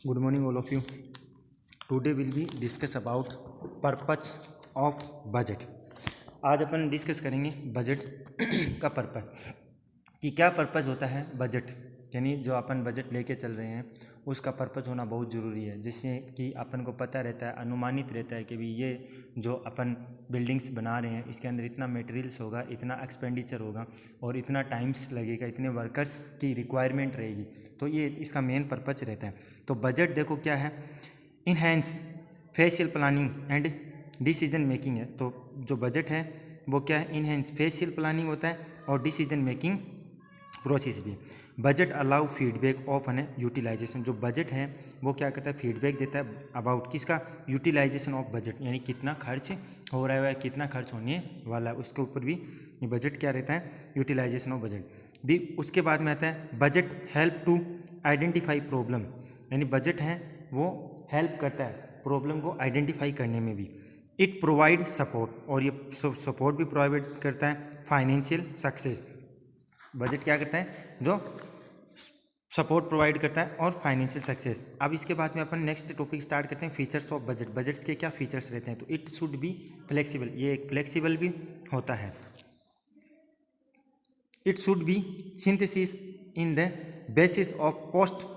Good morning, all of you. Today will be discuss about purpose of budget. आज अपन discuss करेंगे budget का purpose कि क्या purpose होता है बजट, यानी जो अपन बजट लेके चल रहे हैं उसका पर्पस होना बहुत ज़रूरी है, जिससे कि अपन को पता रहता है, अनुमानित रहता है कि भी ये जो अपन बिल्डिंग्स बना रहे हैं इसके अंदर इतना मटेरियल्स होगा, इतना एक्सपेंडिचर होगा और इतना टाइम्स लगेगा, इतने वर्कर्स की रिक्वायरमेंट रहेगी। तो ये इसका मेन पर्पस रहता है। तो बजट देखो क्या है, enhance facial planning and decision making है। तो जो बजट है वो क्या है, इनहेंस फेशियल प्लानिंग होता है और डिसीजन मेकिंग प्रोसेस भी। Budget allow feedback of an utilisation. जो बजट है वो क्या करता है, फीडबैक देता है अबाउट किसका, यूटिलाइजेशन ऑफ बजट, यानी कितना खर्च हो रहा है, कितना खर्च होने वाला है, उसके ऊपर भी ये बजट क्या रहता है, यूटिलाइजेशन ऑफ बजट भी। उसके बाद में आता है budget help to identify problem, यानी बजट है वो हेल्प करता है प्रॉब्लम को आइडेंटिफाई करने में भी। इट प्रोवाइड सपोर्ट, और ये सपोर्ट भी प्रोवाइड करता है फाइनेंशियल सक्सेस। बजट क्या करता है, जो सपोर्ट प्रोवाइड करता है और फाइनेंशियल सक्सेस। अब इसके बाद में अपन नेक्स्ट टॉपिक स्टार्ट करते हैं, फीचर्स ऑफ बजट। बजट के क्या फीचर्स रहते हैं, तो इट शुड बी फ्लेक्सिबल, ये एक फ्लेक्सिबल भी होता है। It should B synthesis in the basis of post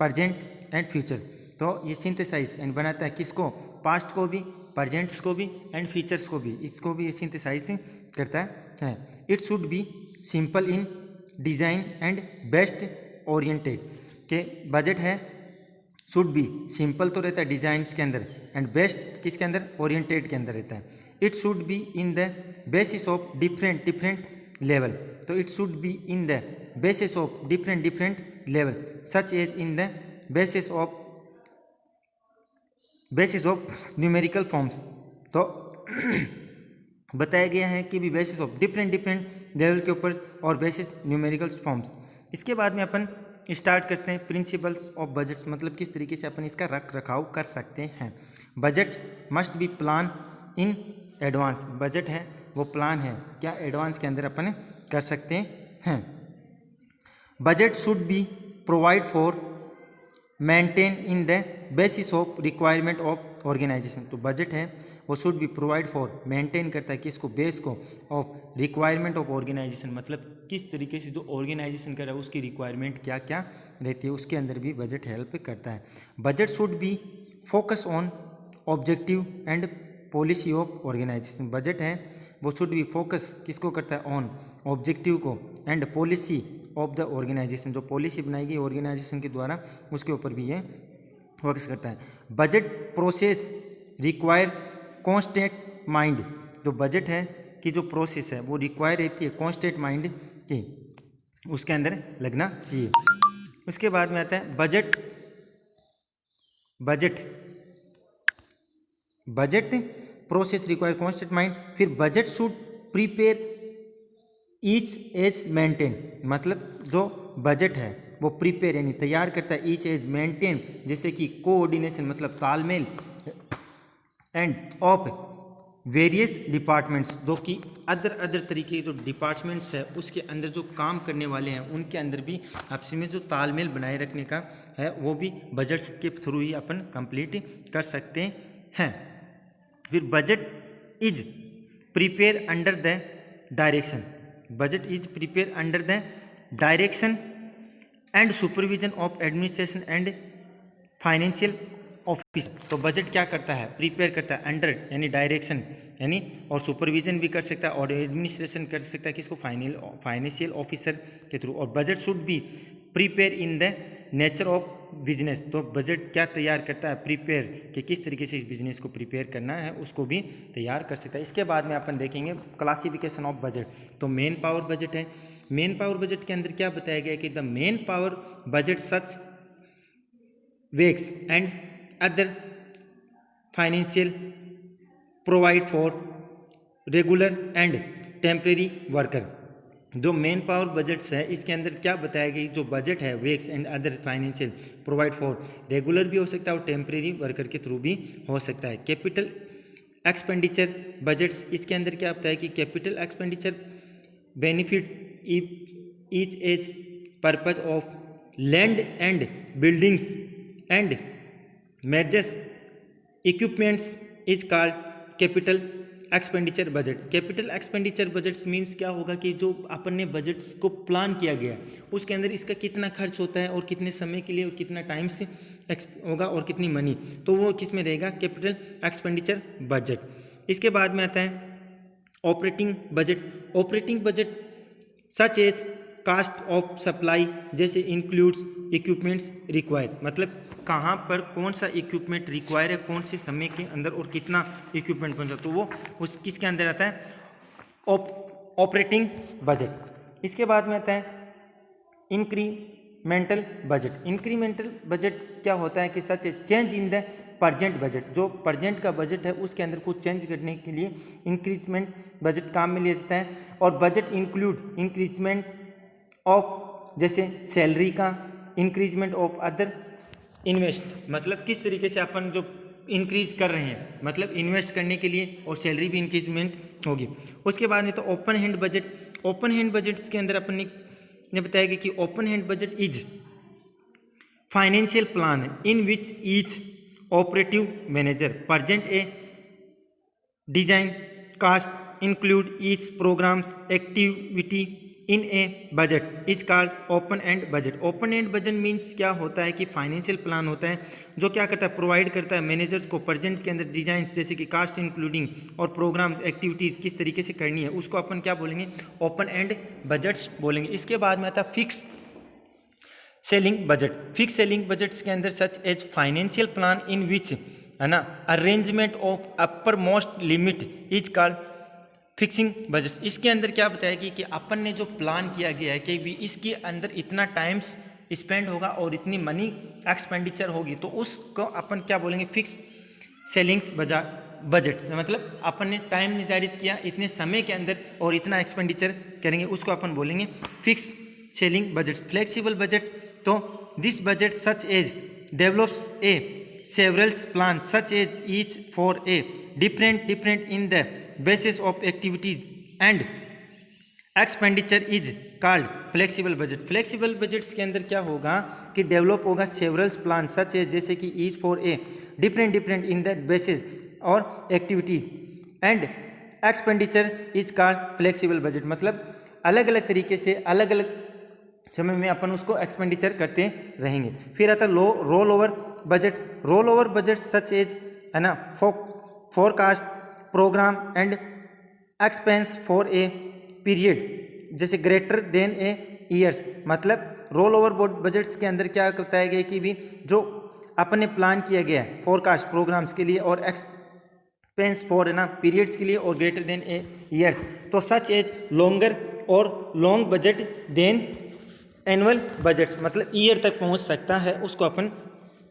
present and future. तो ये सिंथेसाइज एंड बनाता है किसको, पास्ट को भी, प्रेजेंट्स को भी एंड फ्यूचर्स को भी, इसको भी ये सिंथेसाइज करता है। It should B simple in design and best oriented, के बजट है शुड बी सिंपल तो रहता है डिजाइन्स के अंदर एंड बेस्ट किसके अंदर, ओरिएंटेड के अंदर रहता है। It should be in the basis of different level. तो it should be in the basis of different level such as in the basis of numerical forms. तो बताया गया है कि भी बेसिस ऑफ डिफरेंट लेवल के ऊपर और बेसिस न्यूमेरिकल फॉर्म्स। इसके बाद में अपन स्टार्ट करते हैं प्रिंसिपल्स ऑफ बजट, मतलब किस तरीके से अपन इसका रख रखाव कर सकते हैं। Budget must be plan in advance, budget है वो प्लान है क्या, एडवांस के अंदर अपन कर सकते हैं। Budget should be provide for maintain in the basis of requirement of organisation. तो बजट है वो should be provide for, maintain करता है किसको, बेस को, ऑफ रिक्वायरमेंट ऑफ ऑर्गेनाइजेशन, मतलब किस तरीके से जो ऑर्गेनाइजेशन कर रहा है उसकी रिक्वायरमेंट क्या क्या रहती है, उसके अंदर भी बजट हेल्प करता है। Budget should be focus on objective and policy of organisation. Budget है वो शुड बी फोकस किसको करता है, ऑन ऑब्जेक्टिव को and policy of the organisation, जो पॉलिसी बनाई गई ऑर्गेनाइजेशन के द्वारा उसके ऊपर भी ये फोकस करता है। Budget process require constant mind. जो बजट है कि जो प्रोसेस है वो रिक्वायर रहती है कॉन्स्टेंट माइंड की, उसके अंदर लगना चाहिए। उसके बाद में आता है budget process require constant mind. फिर budget should prepare each as maintain, मतलब जो बजट है वो प्रिपेयर यानी तैयार करता है ईच एज मेंटेन, जैसे कि कोऑर्डिनेशन मतलब तालमेल एंड ऑफ वेरियस डिपार्टमेंट्स, जो कि अदर तरीके के जो डिपार्टमेंट्स है उसके अंदर जो काम करने वाले हैं उनके अंदर भी आपस में जो तालमेल बनाए रखने का है वो भी बजट्स के थ्रू ही अपन कंप्लीट कर सकते हैं। फिर budget is prepare under the direction, budget is prepare under the direction and supervision of administration and financial office. तो बजट क्या करता है, प्रिपेयर करता है अंडर यानी डायरेक्शन यानी, और सुपरविजन भी कर सकता है और एडमिनिस्ट्रेशन कर सकता है किसको, फाइनेंशियल ऑफिसर के थ्रू। और budget should be prepare in the nature of business. तो बजट क्या तैयार करता है, प्रिपेयर कि किस तरीके से इस बिजनेस को प्रिपेयर करना है उसको भी तैयार कर सकता है। इसके बाद में अपन देखेंगे क्लासिफिकेशन ऑफ बजट। तो मेन पावर बजट है, मेन पावर बजट के अंदर क्या बताया गया कि the manpower budget such wages and other financial provide for regular and temporary worker. जो मेन पावर बजट्स है इसके अंदर क्या बताया गया, जो बजट है wages and other financial provide for, regular भी हो सकता है और टेम्परेरी वर्कर के थ्रू भी हो सकता है। कैपिटल एक्सपेंडिचर बजट्स, इसके अंदर क्या बताया कि capital expenditure benefit each as purpose of land and buildings and majors equipments is called capital expenditure budget. Capital expenditure budgets means क्या होगा कि जो अपन ने बजट्स को प्लान किया गया है उसके अंदर इसका कितना खर्च होता है और कितने समय के लिए और कितना टाइम से होगा और कितनी मनी, तो वो किस में रहेगा, कैपिटल एक्सपेंडिचर बजट। इसके बाद में आता है operating budget. Operating budget such as cost of supply जैसे इंक्लूड्स इक्विपमेंट्स रिक्वायर्ड, मतलब कहाँ पर कौन सा इक्विपमेंट रिक्वायर है, कौन से समय के अंदर और कितना इक्विपमेंट कौन सा, तो वो उस किसके अंदर आता है, ऑपरेटिंग बजट। इसके बाद में आता है इंक्रीमेंटल बजट। इंक्रीमेंटल बजट क्या होता है कि such change in the present budget, जो प्रजेंट का बजट है उसके अंदर कुछ चेंज करने के लिए इंक्रीजमेंट बजट काम में लिया जाता है। और बजट इंक्लूड इंक्रीजमेंट ऑफ जैसे सैलरी का, इंक्रीजमेंट ऑफ अदर इन्वेस्ट, मतलब किस तरीके से अपन जो इंक्रीज कर रहे हैं, मतलब इन्वेस्ट करने के लिए और सैलरी भी इंक्रीजमेंट होगी। उसके बाद में तो open hand budget. Open hand budgets के अंदर अपन ने बताया कि open hand budget is financial plan in which each operative manager present a design cost include each programmes activity in a budget is called open end budget. Open end budget means क्या होता है कि financial plan होता है जो क्या करता है, प्रोवाइड करता है मैनेजर्स को प्रेजेंट के अंदर डिजाइंस जैसे कि कास्ट इंक्लूडिंग और प्रोग्राम्स एक्टिविटीज़ किस तरीके से करनी है, उसको अपन क्या बोलेंगे, ओपन एंड बजट्स बोलेंगे। इसके बाद में आता है fix ceiling budget. Fix ceiling budgets के अंदर such as financial plan in which है ना arrangement of upper most limit is called fixing budget. इसके अंदर क्या बताया कि अपन ने जो प्लान किया गया है कि भी इसके अंदर इतना टाइम स्पेंड होगा और इतनी मनी एक्सपेंडिचर होगी, तो उसको अपन क्या बोलेंगे, फिक्स सेलिंग्स बजट। मतलब अपन ने टाइम निर्धारित किया इतने समय के अंदर और इतना एक्सपेंडिचर करेंगे, उसको अपन बोलेंगे fix ceiling budget. Flexible budget, तो this budget such as develops a several plan such as each for a different in the basis of activities and expenditure is called flexible budget. Flexible budgets के अंदर क्या होगा कि develop होगा several plan सच है जैसे कि each for a different in that basis और activities and expenditure is called flexible budget. मतलब अलग अलग तरीके से अलग अलग समय में अपन उसको एक्सपेंडिचर करते रहेंगे। फिर आता है roll over budget. Roll over budget such as है ना forecast programme and expense for a period जैसे ग्रेटर देन ए ईयर्स। मतलब रोल ओवर बजट्स के अंदर क्या बताया गया कि भी जो अपन ने प्लान किया गया है फोरकास्ट प्रोग्राम्स के लिए और एक्सपेंस फॉर है ना पीरियड्स के लिए और ग्रेटर देन ए ईयर्स, तो सच एज लॉन्गर और long budget than annual budgets, मतलब ईयर तक पहुंच सकता है, उसको अपन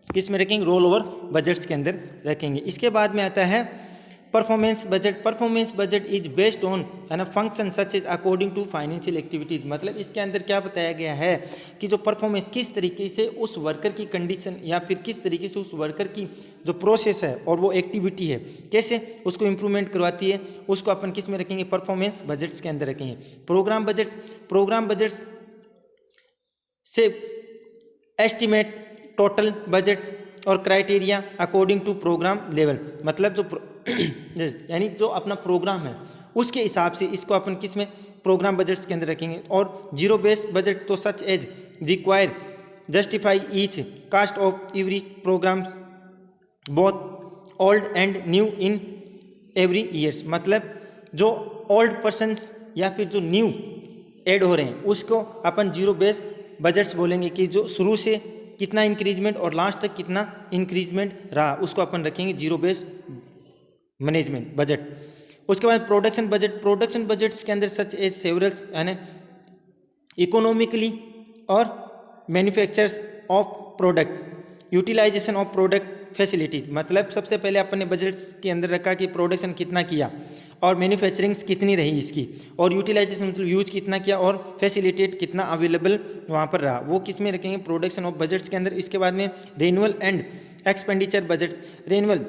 किस में रखेंगे, रोल ओवर बजट्स के अंदर रखेंगे। इसके बाद में आता है performance budget. Performance budget is based on है ना function such is according to financial activities. मतलब इसके अंदर क्या बताया गया है कि जो परफॉर्मेंस किस तरीके से उस वर्कर की कंडीशन या फिर किस तरीके से उस वर्कर की जो प्रोसेस है और वो एक्टिविटी है कैसे उसको इम्प्रूवमेंट करवाती है, उसको अपन किस में रखेंगे, परफॉर्मेंस बजट्स के अंदर रखेंगे। प्रोग्राम बजट्स से एस्टिमेट टोटल बजट और criteria according to programme level. मतलब जो यानी जो अपना प्रोग्राम है उसके हिसाब से इसको अपन किस में, प्रोग्राम बजट्स के अंदर रखेंगे। और जीरो बेस बजट तो such as require justify each cost of every programme both old and new in every years. मतलब जो ओल्ड पर्सनस या फिर जो न्यू ऐड हो रहे हैं उसको अपन जीरो बेस बजट्स बोलेंगे कि जो शुरू से कितना इंक्रीजमेंट और लास्ट तक कितना इंक्रीजमेंट रहा उसको अपन रखेंगे जीरो बेस मैनेजमेंट बजट। उसके बाद प्रोडक्शन बजट्स के अंदर सच एज सेवरल्स यानी इकोनॉमिकली और manufacturers of product utilisation of product facilities. मतलब सबसे पहले अपन ने बजट्स के अंदर रखा कि प्रोडक्शन कितना किया और मैन्युफैक्चरिंग्स कितनी रही इसकी, और यूटिलाइजेशन मतलब यूज कितना किया और फैसिलिटेट कितना अवेलेबल वहाँ पर रहा, वो किस में रखेंगे, प्रोडक्शन ऑफ बजट्स के अंदर। इसके बाद में renewal and expenditure budgets. Renewal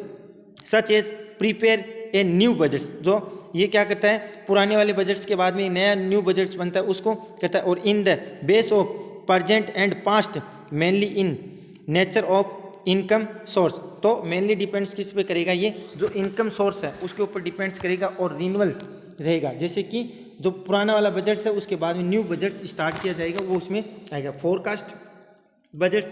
such as prepare a new budgets, जो ये क्या करता है पुराने वाले बजट्स के बाद में नया न्यू बजट्स बनता है उसको करता है। और इन the base of present and past mainly in nature of income source, तो मेनली डिपेंड्स किस पे करेगा, ये जो इनकम सोर्स है उसके ऊपर डिपेंड्स करेगा और रिन्यूअल रहेगा। जैसे कि जो पुराना वाला बजट है उसके बाद में न्यू बजट स्टार्ट किया जाएगा, वो उसमें आएगा। फोरकास्ट बजट,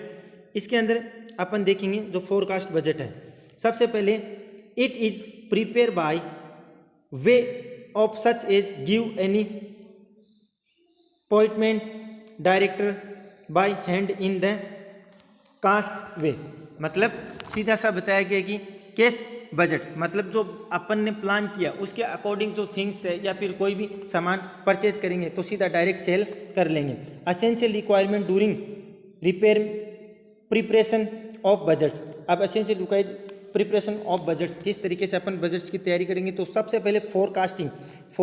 इसके अंदर अपन देखेंगे जो फोरकास्ट बजट है, सबसे पहले it is prepare by way of such as give any appointment director by hand in the cause way, मतलब सीधा सा बताया गया कि कैश बजट मतलब जो अपन ने प्लान किया उसके अकॉर्डिंग जो थिंग्स है या फिर कोई भी सामान परचेज करेंगे तो सीधा डायरेक्ट सेल कर लेंगे। Essential requirement during repair preparation of budgets, अब essential required preparation of budgets किस तरीके से अपन बजट्स की तैयारी करेंगे, तो सबसे पहले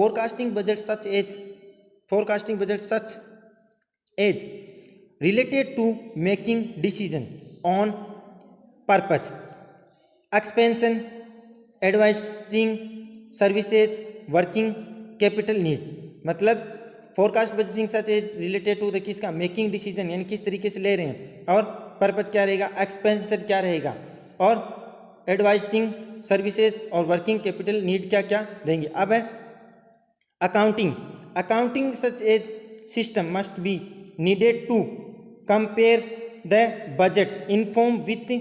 forecasting budget such as related to making decision on purpose expansion advising services working capital need, मतलब forecast budgeting such as related to the किसका मेकिंग डिसीजन यानी किस तरीके से ले रहे हैं, और पर्पज क्या रहेगा, एक्सपेंशन क्या रहेगा, और एडवाइजिंग सर्विसेज और वर्किंग कैपिटल नीड क्या क्या रहेंगे। अब है accounting such as system must be needed to compare the budget inform with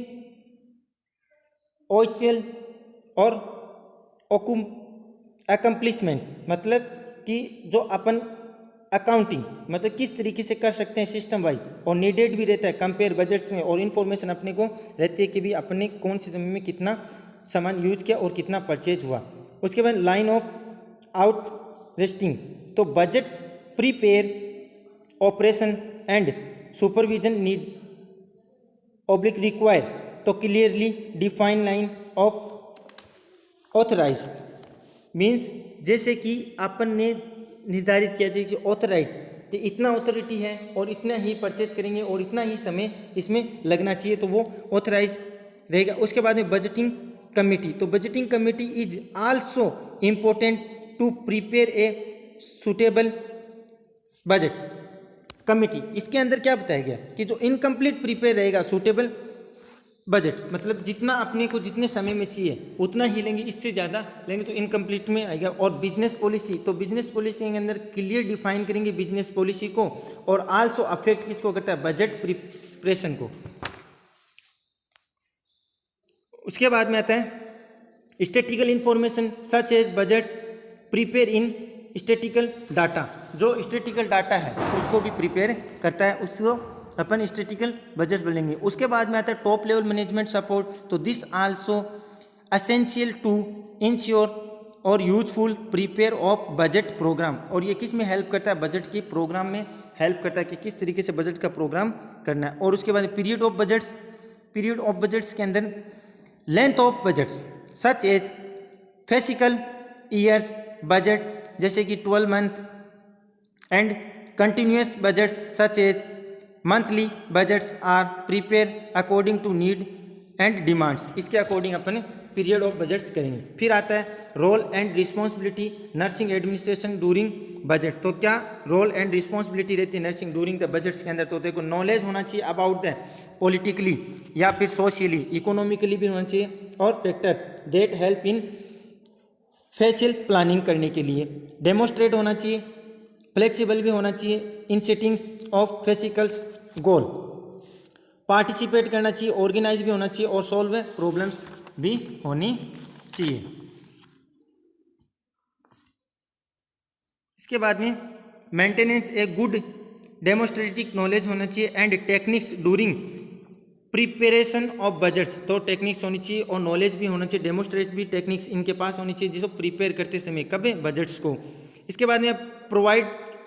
ओचल और अकम्प्लिशमेंट, मतलब कि जो अपन अकाउंटिंग मतलब किस तरीके से कर सकते हैं सिस्टम वाइज, और नीडेड भी रहता है कंपेयर बजट्स में, और इन्फॉर्मेशन अपने को रहती है कि भी अपने कौन सी जमीन में कितना सामान यूज किया और कितना परचेज हुआ। उसके बाद लाइन ऑफ आउट रेस्टिंग, तो budget prepare operation and supervision need oblique require, तो clearly define line of authorize means जैसे कि अपन ने निर्धारित किया जाए कि ऑथराइज तो इतना ऑथोरिटी है और इतना ही परचेज करेंगे और इतना ही समय इसमें लगना चाहिए, तो वो ऑथराइज रहेगा। उसके बाद में बजटिंग कमेटी, तो budgeting committee is also important to prepare a suitable budget committee. इसके अंदर क्या बताया गया कि जो इनकम्प्लीट प्रिपेयर रहेगा सुटेबल बजट, मतलब जितना अपने को जितने समय में चाहिए उतना ही लेंगे, इससे ज़्यादा लेंगे तो इनकम्प्लीट में आएगा। और बिजनेस पॉलिसी, तो बिजनेस पॉलिसी के अंदर क्लियर डिफाइन करेंगे बिजनेस पॉलिसी को, और आल्सो अफेक्ट किसको करता है, बजट प्रिपरेशन को। उसके बाद में आता है statistical information such as budgets prepare in statistical data, जो स्टैटिस्टिकल डाटा है उसको भी प्रिपेयर करता है, उसको अपन स्टैटिस्टिकल बजट बोलेंगे। उसके बाद में आता है टॉप लेवल मैनेजमेंट सपोर्ट, तो this also essential to ensure और useful prepare of budget program, और ये किस में हेल्प करता है, बजट की प्रोग्राम में हेल्प करता है कि किस तरीके से बजट का प्रोग्राम करना है। और उसके बाद पीरियड ऑफ बजट्स के अंदर length of budgets such as physical years budget जैसे कि 12 month and continuous budgets such as monthly budgets are prepare according to need and demands, इसके अकॉर्डिंग अपन पीरियड ऑफ बजट्स करेंगे। फिर आता है role and responsibility nursing administration during budget, तो क्या रोल एंड रिस्पॉन्सिबिलिटी रहती है नर्सिंग ड्यूरिंग द बजट्स के अंदर, तो देखो नॉलेज होना चाहिए अबाउट द पॉलिटिकली या फिर सोशली इकोनॉमिकली भी होना चाहिए, और factors that help in fiscal planning करने के लिए डेमोस्ट्रेट होना चाहिए, फ्लेक्सिबल भी होना चाहिए in settings of physicals goal, participate करना चाहिए, ऑर्गेनाइज भी होना चाहिए, और सॉल्व प्रॉब्लम्स भी होनी चाहिए। इसके बाद में maintenance a good demonstrative knowledge होना चाहिए and techniques during preparation of budgets, तो टेक्निक्स होनी चाहिए और नॉलेज भी होना चाहिए, डेमोस्ट्रेट भी टेक्निक्स इनके पास होनी चाहिए जिसको प्रिपेयर करते समय कब बजट्स को। इसके बाद में provide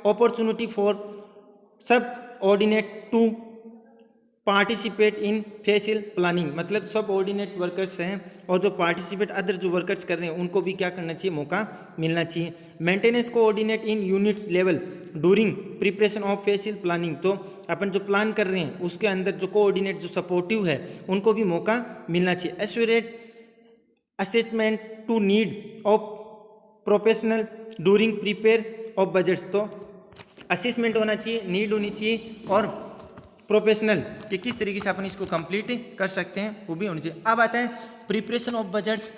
opportunity for subordinate to participate in fiscal planning, मतलब सब ऑर्डिनेट वर्कर्स हैं और जो पार्टिसिपेट अदर जो वर्कर्स कर रहे हैं उनको भी क्या करना चाहिए, मौका मिलना चाहिए। Maintenance coordinate in units level during preparation of fiscal planning, तो अपन जो प्लान कर रहे हैं उसके अंदर जो कोऑर्डिनेट जो सपोर्टिव है उनको भी मौका मिलना चाहिए। Accurate assessment to need of professional during prepare of budgets, तो असेसमेंट होना चाहिए, नीड होनी चाहिए और प्रोफेशनल कि किस तरीके से अपन इसको कंप्लीट कर सकते हैं वो भी होनी चाहिए। अब आता है preparation of budgets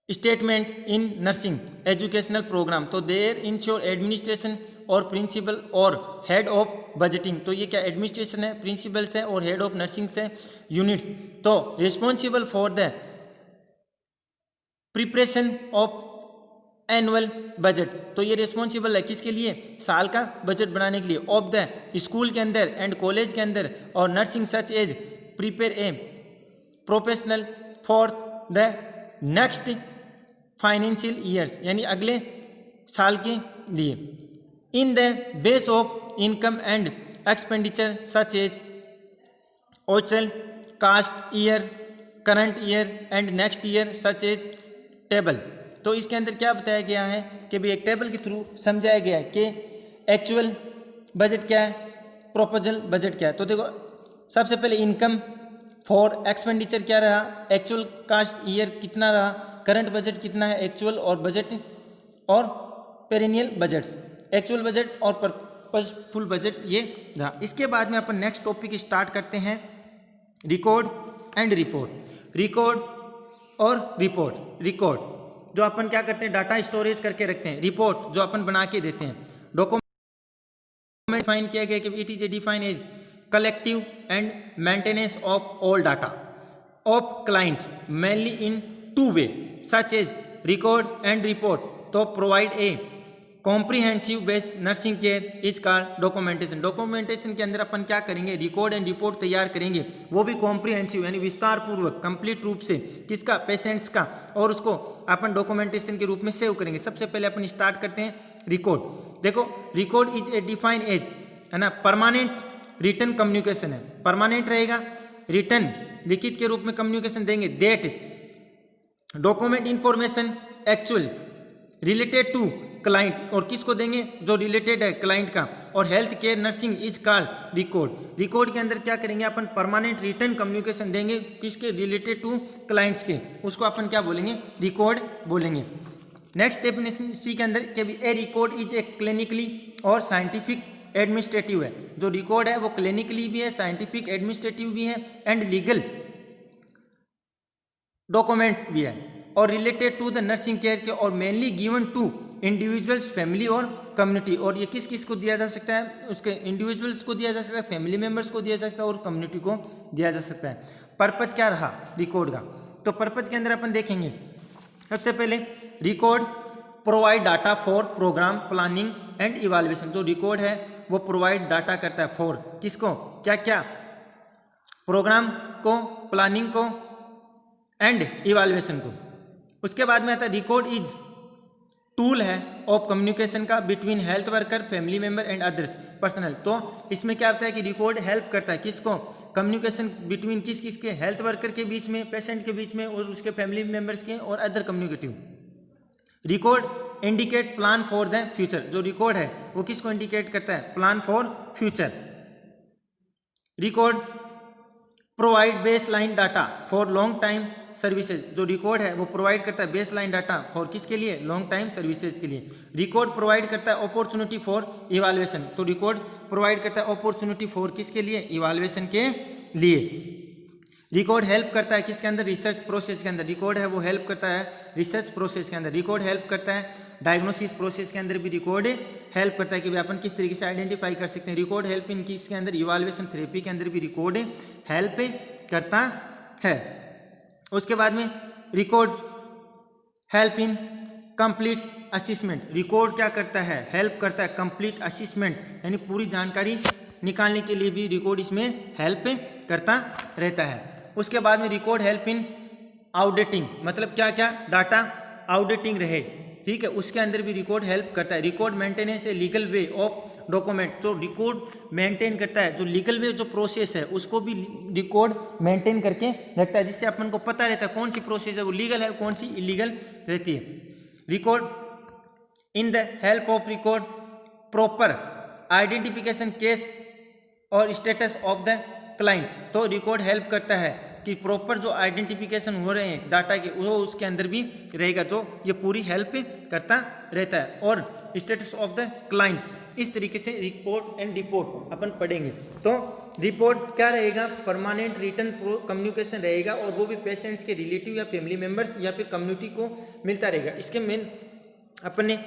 statement in nursing educational programme. तो देयर इंश्योर एडमिनिस्ट्रेशन और प्रिंसिपल और हेड ऑफ बजटिंग। तो ये क्या एडमिनिस्ट्रेशन है, प्रिंसिपल्स है और हेड ऑफ नर्सिंग है यूनिट्स। तो responsible for the preparation of annual budget. तो ये रिस्पॉन्सिबल है किसके लिए, साल का बजट बनाने के लिए, ऑफ द स्कूल के अंदर एंड कॉलेज के अंदर और nursing such as prepare a professional for the next financial years, यानी अगले साल के लिए, in the base of income and expenditure such as ओचल cost year current year and next year such as table. तो इसके अंदर क्या बताया गया है कि भाई एक टेबल के थ्रू समझाया गया है कि एक्चुअल बजट क्या है, प्रोपोजल बजट क्या है। तो देखो सबसे पहले इनकम फॉर एक्सपेंडिचर क्या रहा, एक्चुअल कास्ट ईयर कितना रहा, करंट बजट कितना है, एक्चुअल और बजट और पेरिनियल बजट्स, एक्चुअल बजट और पर्पसफुल बजट ये रहा। इसके बाद में अपन नेक्स्ट टॉपिक स्टार्ट करते हैं रिकॉर्ड एंड रिपोर्ट। रिकॉर्ड और रिपोर्ट, रिकॉर्ड जो अपन क्या करते हैं डाटा स्टोरेज करके रखते हैं, रिपोर्ट जो अपन बना के देते हैं। डॉक्यूमेंट डिफाइन किया गया कि it is a define as collective and maintenance of all data of client mainly in two way such as record and report. तो provide a comprehensive based nursing care is called documentation. Documentation के अंदर अपन क्या करेंगे, record and report तैयार करेंगे, वो भी comprehensive यानी विस्तार पूर्वक कंप्लीट रूप से किसका, पेशेंट्स का, और उसको अपन डॉक्यूमेंटेशन के रूप में सेव करेंगे। सबसे पहले अपन स्टार्ट करते हैं रिकॉर्ड। देखो record is a define as है ना परमानेंट रिटर्न कम्युनिकेशन है, परमानेंट रहेगा, रिटर्न लिखित के रूप में कम्युनिकेशन देंगे। Date document information actual related to client, और किसको देंगे, जो रिलेटेड है क्लाइंट का। और health care nursing is called record. Record के अंदर क्या करेंगे अपन, परमानेंट रिटर्न कम्युनिकेशन देंगे किसके, रिलेटेड टू क्लाइंट्स के, उसको अपन क्या बोलेंगे, रिकॉर्ड बोलेंगे। नेक्स्ट डेफिनेशन सी के अंदर कि ए रिकॉर्ड इज ए क्लिनिकली और साइंटिफिक एडमिनिस्ट्रेटिव है। जो रिकॉर्ड है वो क्लिनिकली भी है, साइंटिफिक एडमिनिस्ट्रेटिव भी है एंड लीगल डॉक्यूमेंट भी है, और related to the nursing care के, और mainly given to individuals, family और कम्युनिटी। और ये किस किस को दिया जा सकता है, उसके इंडिविजुअल्स को दिया जा सकता है, फैमिली मेम्बर्स को दिया जा सकता है और कम्युनिटी को दिया जा सकता है। पर्पज क्या रहा रिकॉर्ड का, तो पर्पज के अंदर अपन देखेंगे सबसे पहले record provide data for program planning and evaluation. जो रिकॉर्ड है वो प्रोवाइड डाटा करता है फॉर किसको, क्या क्या, प्रोग्राम को, प्लानिंग को एंड इवाल्युएशन को। उसके बाद में आता है रिकॉर्ड इज टूल है ऑफ कम्युनिकेशन का between health worker, family member and others personal. तो इसमें क्या होता है कि रिकॉर्ड हेल्प करता है किसको, कम्युनिकेशन बिटवीन किस किस के, हेल्थ वर्कर के बीच में, पेशेंट के बीच में और उसके फैमिली मेंबर्स के और other communicative. Record indicate plan for the future. जो रिकॉर्ड है वो किसको इंडिकेट करता है, plan for future. Record provide base line data for long time services. जो रिकॉर्ड है वो प्रोवाइड करता है बेस लाइन डाटा फॉर किसके लिए, लॉन्ग टाइम सर्विसेज के लिए। रिकॉर्ड प्रोवाइड करता है अपॉर्चुनिटी फॉर इवाल्युएशन। तो रिकॉर्ड प्रोवाइड करता है अपॉर्चुनिटी फॉर किसके लिए, इवाल्युएशन के लिए। रिकॉर्ड हेल्प करता है किसके अंदर, रिसर्च प्रोसेस के अंदर। रिकॉर्ड है वो हेल्प करता है रिसर्च प्रोसेस के अंदर। रिकॉर्ड हेल्प करता है डायग्नोसिस प्रोसेस के अंदर भी। रिकॉर्ड हेल्प करता है कि भाई अपन किस तरीके से आइडेंटिफाई कर सकते हैं। रिकॉर्ड हेल्प इन किसके अंदर, इवाल्युएशन थेरेपी के अंदर भी रिकॉर्ड हेल्प करता है। उसके बाद में record help in complete assessment. Record क्या करता है, हेल्प करता है कंप्लीट असेसमेंट, यानी पूरी जानकारी निकालने के लिए भी रिकॉर्ड इसमें हेल्प करता रहता है। उसके बाद में रिकॉर्ड हेल्प इन आउटडेटिंग, मतलब क्या क्या डाटा आउटडेटिंग रहे, ठीक है, उसके अंदर भी रिकॉर्ड हेल्प करता है। Record maintenance a legal way of document. जो रिकॉर्ड मेंटेन करता है, जो लीगल वे जो प्रोसेस है उसको भी रिकॉर्ड मेंटेन करके रखता है, जिससे अपन को पता रहता है कौन सी प्रोसेस है वो लीगल है, कौन सी इलीगल रहती है। Record in the help of record proper identification case और स्टेटस ऑफ द क्लाइंट। तो रिकॉर्ड हेल्प करता है कि प्रॉपर जो आइडेंटिफिकेशन हो रहे हैं डाटा के वो उसके अंदर भी रहेगा, जो ये पूरी हेल्प करता रहता है। और स्टेटस ऑफ द क्लाइंट, इस तरीके से रिपोर्ट एंड रिपोर्ट अपन पढ़ेंगे। तो रिपोर्ट क्या रहेगा, परमानेंट रिटर्न कम्युनिकेशन रहेगा और वो भी पेशेंट्स के रिलेटिव या फैमिली मेम्बर्स या फिर कम्युनिटी को मिलता रहेगा। इसके मेन अपन ने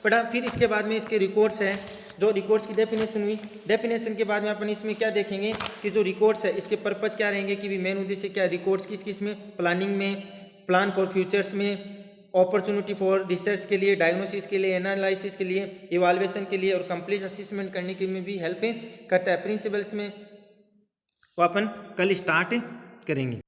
पढ़ा। फिर इसके बाद में इसके रिकॉर्ड्स हैं, जो रिकॉर्ड्स की डेफिनेशन हुई। डेफिनेशन के बाद में अपन इसमें क्या देखेंगे कि जो रिकॉर्ड्स है इसके पर्पस क्या रहेंगे कि भी मेन उद्देश्य क्या है, रिकॉर्ड्स किस किस में, प्लानिंग में, प्लान फॉर फ्यूचर्स में, अपॉर्चुनिटी फॉर रिसर्च के लिए, डायग्नोसिस के लिए, एनालिसिस के लिए, इवाल्वेशन के लिए और कंप्लीट असेसमेंट करने के में भी हेल्प करता है। प्रिंसिपल्स में वो अपन कल स्टार्ट करेंगे।